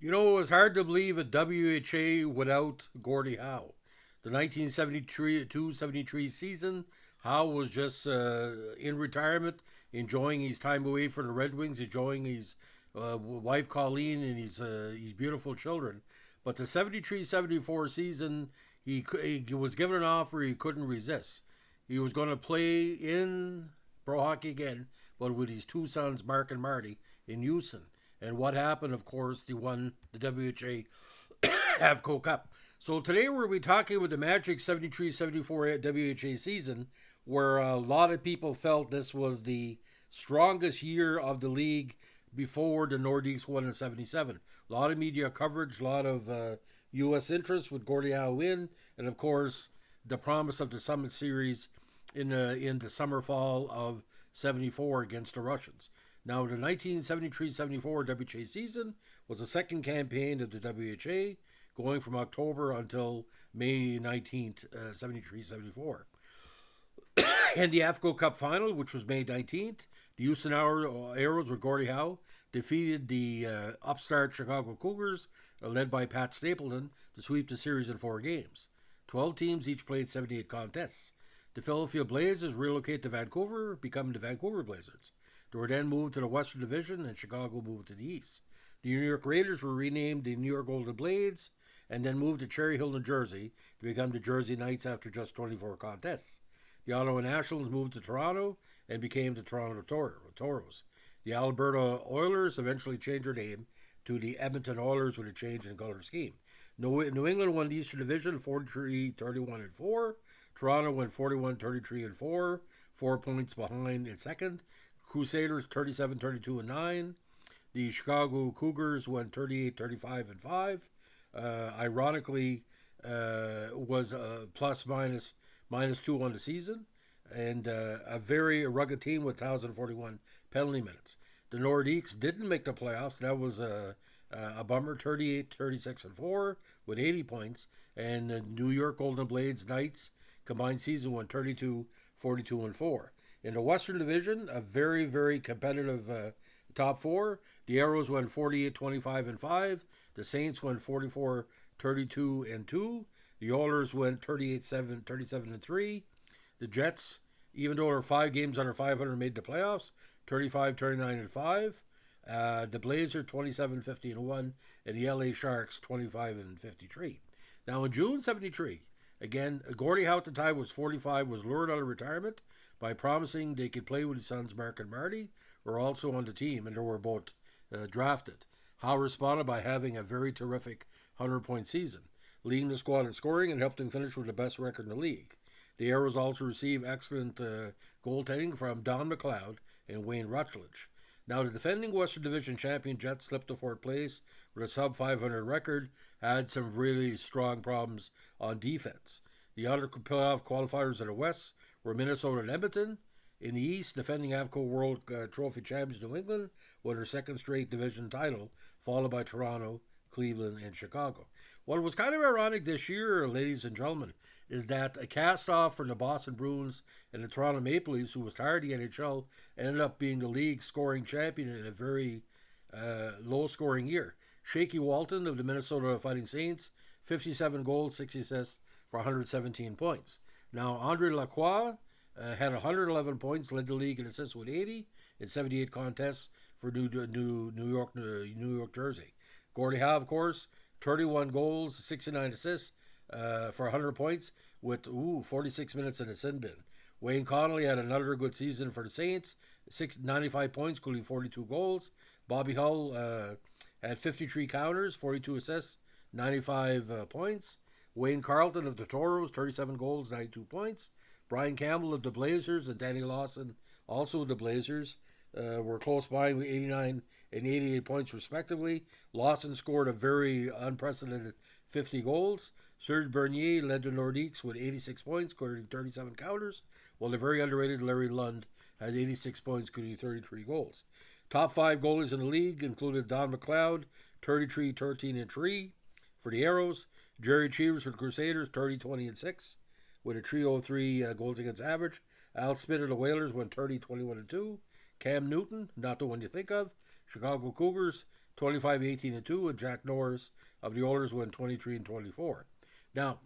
You know, it was hard to believe a WHA without Gordie Howe. The 1972-73 season, Howe was just in retirement, enjoying his time away from the Red Wings, enjoying his wife Colleen and his beautiful children. But the 73-74 season, he was given an offer he couldn't resist. He was going to play in pro hockey again, but with his two sons, Mark and Marty, in Houston. And what happened, of course, they won the WHA Avco Cup. So today we'll be talking about the Magic 73-74 WHA season, where a lot of people felt this was the strongest year of the league before the Nordiques won in 77. A lot of media coverage, a lot of U.S. interest with Gordie Howe in, and of course the promise of the Summit Series in the summer fall of 74 against the Russians. Now, the 1973-74 WHA season was the second campaign of the WHA, going from October until May 19th, 73-74. And the Avco Cup final, which was May 19th, the Houston Aeros with Gordie Howe defeated the upstart Chicago Cougars, led by Pat Stapleton, to sweep the series in 4 games. 12 teams each played 78 contests. The Philadelphia Blazers relocated to Vancouver, becoming the Vancouver Blazers. They were then moved to the Western Division, and Chicago moved to the East. The New York Raiders were renamed the New York Golden Blades, and then moved to Cherry Hill, New Jersey, to become the Jersey Knights after just 24 contests. The Ottawa Nationals moved to Toronto and became the Toronto Toros. The Alberta Oilers eventually changed their name to the Edmonton Oilers with a change in color scheme. New England won the Eastern Division 43-31-4. Toronto went 41-33-4, 4 points behind in second. Crusaders 37-32-9. The Chicago Cougars went 38-35-5. Ironically, was plus minus 2 on the season, and a very rugged team with 1,041 penalty minutes. The Nordiques didn't make the playoffs. That was a bummer. 38-36-4 with 80 points, and the New York Golden Blades Knights combined season went 32-42-4. In the Western Division, a very, very competitive top four. The Aeros went 48-25-5. The Saints went 44-32-2. The Oilers went 37-3. The Jets, even though they're 5 games under 500, made the playoffs, 35-39-5. The Blazers 27-50-1, and the LA Sharks 25-53. Now in June 73, again, Gordie Howe at the time was 45, was lured out of retirement by promising they could play with his sons Mark and Marty, were also on the team, and they were both drafted. Howe responded by having a very terrific 100-point season, leading the squad in scoring and helped them finish with the best record in the league. The Aeros also received excellent goaltending from Don McLeod and Wayne Rutledge. Now, the defending Western Division champion Jets slipped to fourth place with a sub-500 record, had some really strong problems on defense. The other playoff qualifiers in the West were Minnesota and Edmonton. In the East, defending Avco World Trophy champions New England won their second straight division title, followed by Toronto, Cleveland, and Chicago. What was kind of ironic this year, ladies and gentlemen, is that a cast-off from the Boston Bruins and the Toronto Maple Leafs, who was tired of the NHL, ended up being the league scoring champion in a very low-scoring year. Shaky Walton of the Minnesota Fighting Saints, 57 goals, 60 assists for 117 points. Now, Andre Lacroix had 111 points, led the league in assists with 80 in 78 contests for New York, Jersey. Gordie Howe, of course, 31 goals, 69 assists for 100 points with 46 minutes in the sin bin. Wayne Connolly had another good season for the Saints, 95 points, including 42 goals. Bobby Hull had 53 counters, 42 assists, 95 points. Wayne Carlton of the Toros, 37 goals, 92 points. Brian Campbell of the Blazers and Danny Lawson, also of the Blazers, were close by with 89 and 88 points respectively. Lawson scored a very unprecedented 50 goals. Serge Bernier led the Nordiques with 86 points, scoring 37 counters, while the very underrated Larry Lund had 86 points, including 33 goals. Top 5 goalies in the league included Don McLeod, 33, 13, and 3 for the Aeros. Jerry Cheevers for the Crusaders, 30, 20, and 6, with a 303 goals against average. Al Smith of the Whalers went 30, 21, and 2. Cam Newton, not the one you think of. Chicago Cougars, 25-18-2, and Jack Norris of the Oilers won 23-24. Now,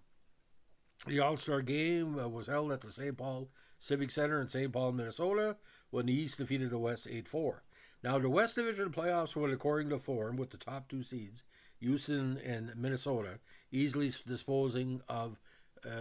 the All-Star game was held at the St. Paul Civic Center in St. Paul, Minnesota, when the East defeated the West 8-4. Now, the West Division playoffs went according to form, with the top two seeds, Houston and Minnesota, easily disposing of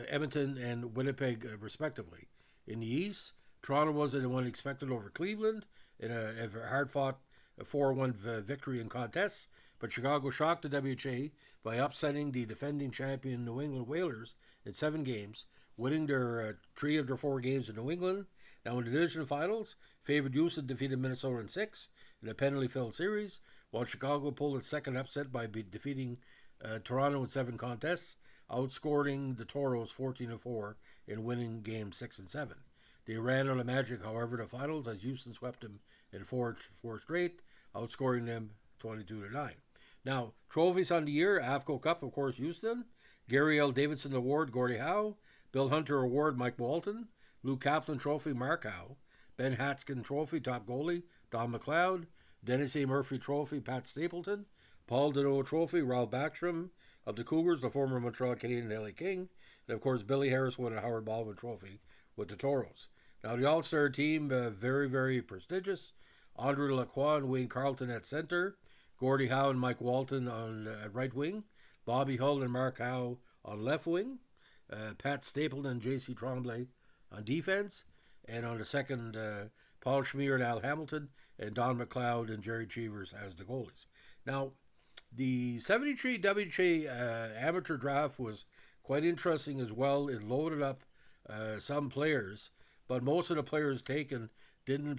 Edmonton and Winnipeg, respectively. In the East, Toronto was the one expected over Cleveland in a hard-fought 4-1 victory in contests, but Chicago shocked the WHA by upsetting the defending champion New England Whalers in 7 games, winning their 3 of their 4 games in New England. Now, in the division finals, favored Houston defeated Minnesota in 6 in a penalty-filled series, while Chicago pulled its second upset by defeating Toronto in 7 contests, outscoring the Toros 14-4 in winning games 6 and 7. They ran out of magic, however, the finals, as Houston swept them in 4 straight, outscoring them 22-9. Now, trophies on the year: Avco Cup, of course, Houston; Gary L. Davidson Award, Gordie Howe; Bill Hunter Award, Mike Walton; Lou Kaplan Trophy, Mark Howe; Ben Hatskin Trophy, top goalie, Don McLeod; Dennis A. Murphy Trophy, Pat Stapleton; Paul Deneau Trophy, Ralph Backstrom of the Cougars, the former Montreal Canadian LA King; and of course, Billy Harris won a Howard Baldwin Trophy with the Toros. Now, the All-Star team, very, very prestigious. Andre Lacroix and Wayne Carlton at center; Gordie Howe and Mike Walton on right wing; Bobby Hull and Mark Howe on left wing; Pat Stapleton and J.C. Tremblay on defense; and on the second, Paul Schmier and Al Hamilton, and Don McLeod and Jerry Cheevers as the goalies. Now, the 73 WHA amateur draft was quite interesting as well. It loaded up some players, but most of the players taken didn't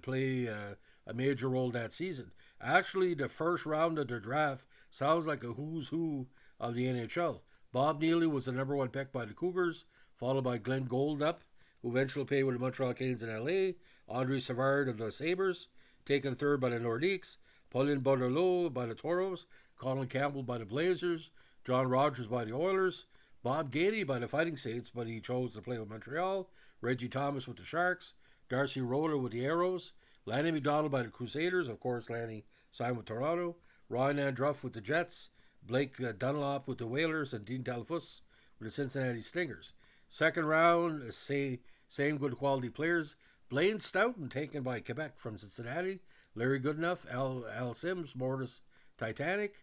play a major role that season. Actually, the first round of the draft sounds like a who's who of the NHL. Bob Neely was the number 1 pick by the Cougars, followed by Glenn Goldup, who eventually played with the Montreal Canadiens in LA; Andre Savard of the Sabres, taken 3rd by the Nordiques; Pauline Bordelot by the Toros; Colin Campbell by the Blazers; John Rogers by the Oilers; Bob Gainey by the Fighting Saints, but he chose to play with Montreal; Reggie Thomas with the Sharks; Darcy Roller with the Aeros; Lanny McDonald by the Crusaders, of course Lanny signed with Toronto; Ryan Andruff with the Jets; Blake Dunlop with the Whalers; and Dean Talfus with the Cincinnati Stingers. Second round, same good quality players: Blaine Stoughton, taken by Quebec from Cincinnati; Larry Goodenough, Al Sims, Mortis Titanic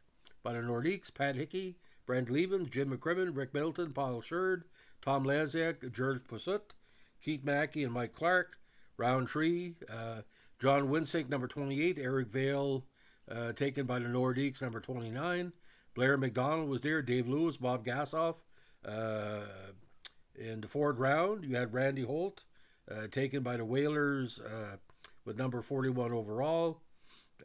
by the Nordiques; Pat Hickey, Brent Levens, Jim McCrimmon, Rick Middleton, Paul Sherd, Tom Laziak, George Posut, Keith Mackey and Mike Clark. Round 3, John Winsink, number 28, Eric Vale, taken by the Nordiques, number 29. Blair McDonald was there, Dave Lewis, Bob Gassoff. In the 4th round, you had Randy Holt, taken by the Whalers with number 41 overall.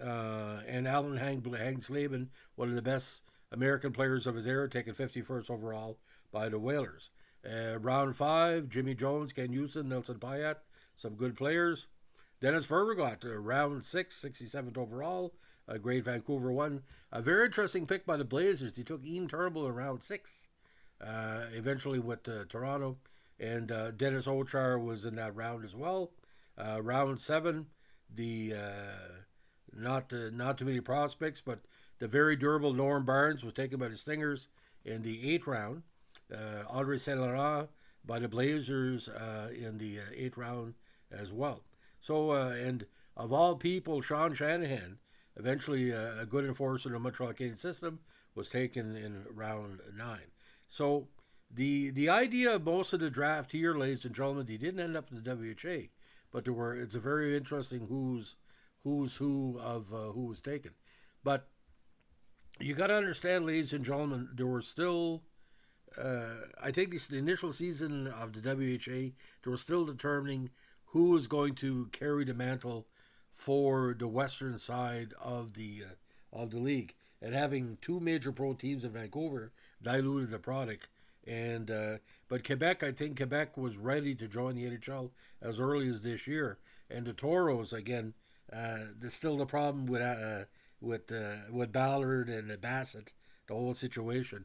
And Alan Hangsleben, one of the best American players of his era, taken 51st overall by the Whalers. Round 5, Jimmy Jones, Ken Houston, Nelson Payat, some good players. Dennis Ververgot, round 6, 67th overall, a great Vancouver one. A very interesting pick by the Blazers. They took Ian Turnbull in round 6, eventually with Toronto, and Dennis Ochar was in that round as well. Round 7, the not too many prospects, but the very durable Norm Barnes was taken by the Stingers in the 8th round. Andre Saint-Laurent by the Blazers in the 8th round as well. So, and of all people, Sean Shanahan, eventually a good enforcer in the Montreal Canadiens system, was taken in round 9. So, the idea of most of the draft here, ladies and gentlemen, they didn't end up in the WHA, but it's a very interesting who's who of who was taken. But you got to understand, ladies and gentlemen, there were still, I think the initial season of the WHA, they were still determining who was going to carry the mantle for the western side of the league. And having 2 major pro teams in Vancouver diluted the product. And but Quebec, I think Quebec was ready to join the NHL as early as this year. And the Toros, again, there's still the problem with Ballard and Bassett, the whole situation.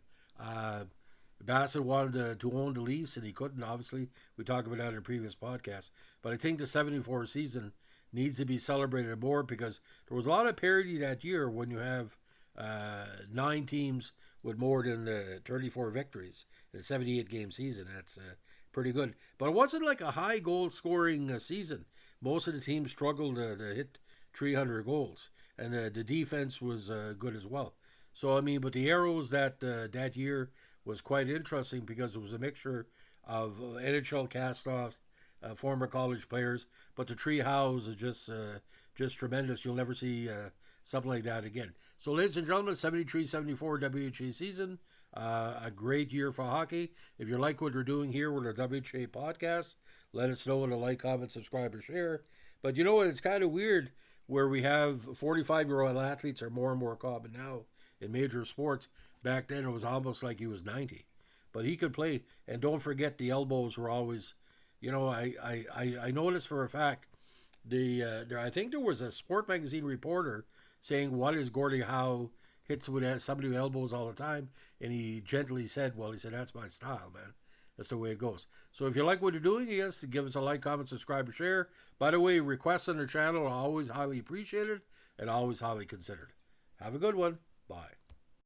Bassett wanted to own the Leafs, and he couldn't, obviously. We talked about that in a previous podcast. But I think the 74 season needs to be celebrated more because there was a lot of parity that year when you have 9 teams with more than 34 victories in a 78 game season. That's pretty good. But it wasn't like a high goal scoring season. Most of the teams struggled to hit 300 goals, and the defense was good as well. So I mean, but the Aeros that year was quite interesting because it was a mixture of NHL castoffs, former college players, but the tree house is just tremendous. You'll never see something like that again. So, ladies and gentlemen, 73-74 WHA season. A great year for hockey. If you like what we're doing here with our WHA podcast, let us know in a like, comment, subscribe, or share. But you know what? It's kind of weird where we have 45-year-old athletes are more and more common now in major sports. Back then, it was almost like he was 90. But he could play. And don't forget, the elbows were always, I noticed for a fact, I think there was a sport magazine reporter saying, what is Gordie Howe hits with somebody who elbows all the time? And he gently said, well, he said, that's my style, man. That's the way it goes. So if you like what you're doing, yes, give us a like, comment, subscribe, or share. By the way, requests on the channel are always highly appreciated and always highly considered. Have a good one. Bye.